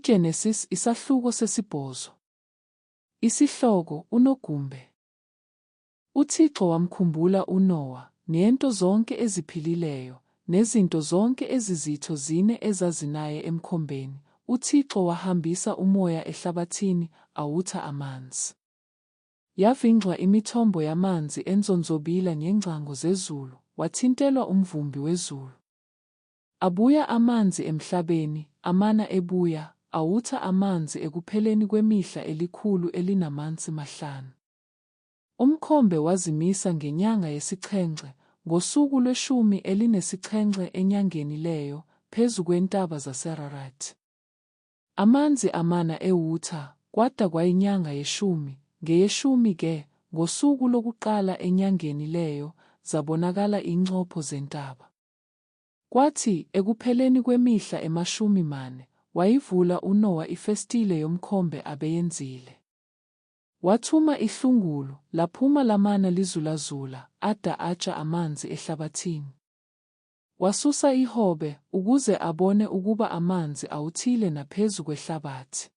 IGenesis isahluko sesibhozo. Isihloko unogumbe. UThixo wamkhumbula uNowa, nento zonke eziphilileyo, nezinto zonke ezizitho zine ezazinaye emkhombeni. UThixo wahambisa umoya ehlabathini, awutha amanzi. Yavinjwa imithombo yamanzi enzonzobila ngengcango zezulu, wathintelwa umvumbi wezulu. Abuya amanzi emhlabeni, amana ebuya, awutha amanzi ekupheleni kwemihla elikhulu elinamanzi mahlanu. Umkhombe wazimisa ngenyanga yesixhenxe, ngosuku lwe-17 enyangeni leyo, phezu kwentaba zaseRarati. Amanzi amana ewutha, kwada kwayinyanga ye-10, ngeye-10 ngosuku lokuqala enyangeni leyo, zabonakala ingcopho zentaba. Kwathi, ekupheleni kwemihla ema-40, wayivula uNowa ifestile yomkhombe abeyenzile. Wathuma ihlungulu, laphuma lamana lizulazula, ada atsha amanzi ehlabathini. Wasusa ihobe, ukuze abone ukuba amanzi awuthile naphezu kwehlabathi.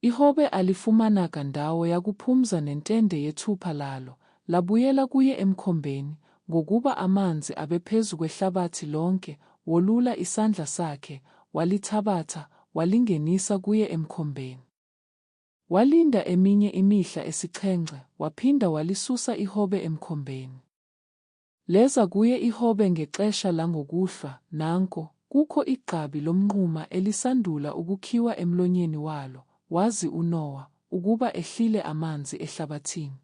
Ihobe alifumananga ndawo yakuphumza nentende yethupha lalo, labuyela kuye emkhombeni, ngokuba amanzi abephezu kwehlabathi lonke. Wolula isandla sakhe, walithabatha, walingenisa kuye emkhombeni. Walinda eminye imihla esixhenxe, waphinda walisusa ihobe emkhombeni. Leza kuye ihobe ngexesha langokuhlwa, nanko, kukho igqabi lomnquma elisandula ukukhiwa emlonyeni walo, wazi uNowa, ukuba ehlile amanzi ehlabathini.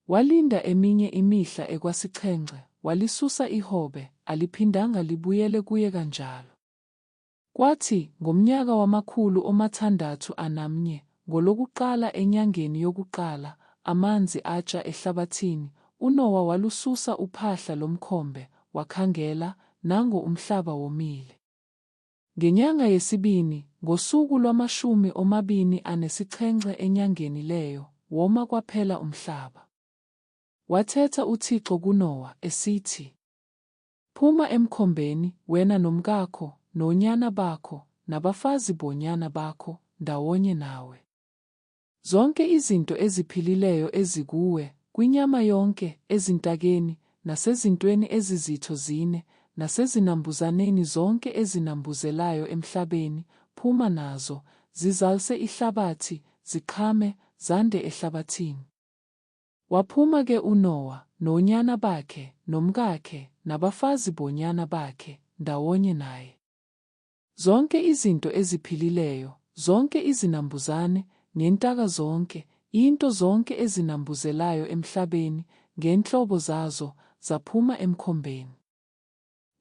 Walinda eminye imihla ekwasixhenxe, walisusa ihobe, aliphindanga libuyele kuye kanjalo. Kwathi, ngomnyaka wama-601, ngolokuqala enyangeni yokuqala, amanzi atsha ehlabathini, uNowa walususa uphahla lomkhombe, wakhangela, nango umhlaba womile. Ngenyanga yesibini, ngosuku lwama-27 enyangeni leyo, woma kwaphela umhlaba. Wathetha uThixo kuNowa, esithi, "Phuma emkhombeni, wena nomkakho, nonyana bakho, nabafazi bonyana bakho, ndawonye nawe. Zonke izinto eziphilileyo ezikuwe, kwinyama yonke, ezintakeni, nasezintweni ezizitho zine, nasezinambuzaneni zonke ezinambuzelayo emhlabeni, phuma nazo, zizalse ihlabathi, ziqhame, zande ehlabathini." Waphuma-ke uNowa, nonyana bakhe, nomkakhe, nabafazi bonyana bakhe, ndawonye naye. Zonke izinto eziphilileyo, zonke izinambuzane, nentaka zonke, into zonke ezinambuzelayo emhlabeni, ngenhlobo zazo, zaphuma emkhombeni.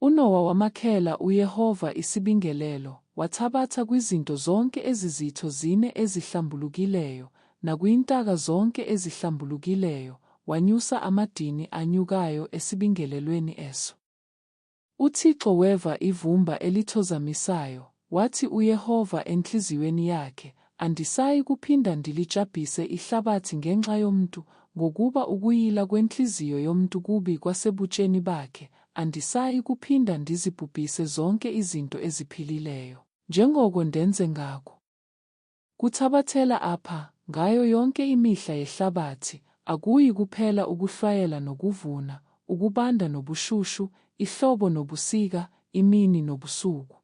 UNowa wamakhela uYehova isibingelelo, wathabatha kwizinto zonke ezizitho zine ezihlambulukileyo, nakwintaka zonke ezihlambulukileyo, wanyusa amadini anyukayo esibingelelweni eso. UThixo weva ivumba elithozamisayo, wathi uYehova enhliziyweni yakhe, "Andisayi kuphinda ndilijabhise ihlabathi ngenxa yomuntu, ngokuba ukuyila kwenhliziyo yomuntu kubi kwasebutsheni bakhe, andisayi kuphinda ndizibhubhise zonke izinto eziphilileyo, njengoko ndenze ngako. Kuthabathela apha, ngayo yonke imihla yehlabathi, akuyi kuphela ukuhlwayela nokuvuna, ukubanda nobushushu, ihlobo nobusika, imini nobusuku.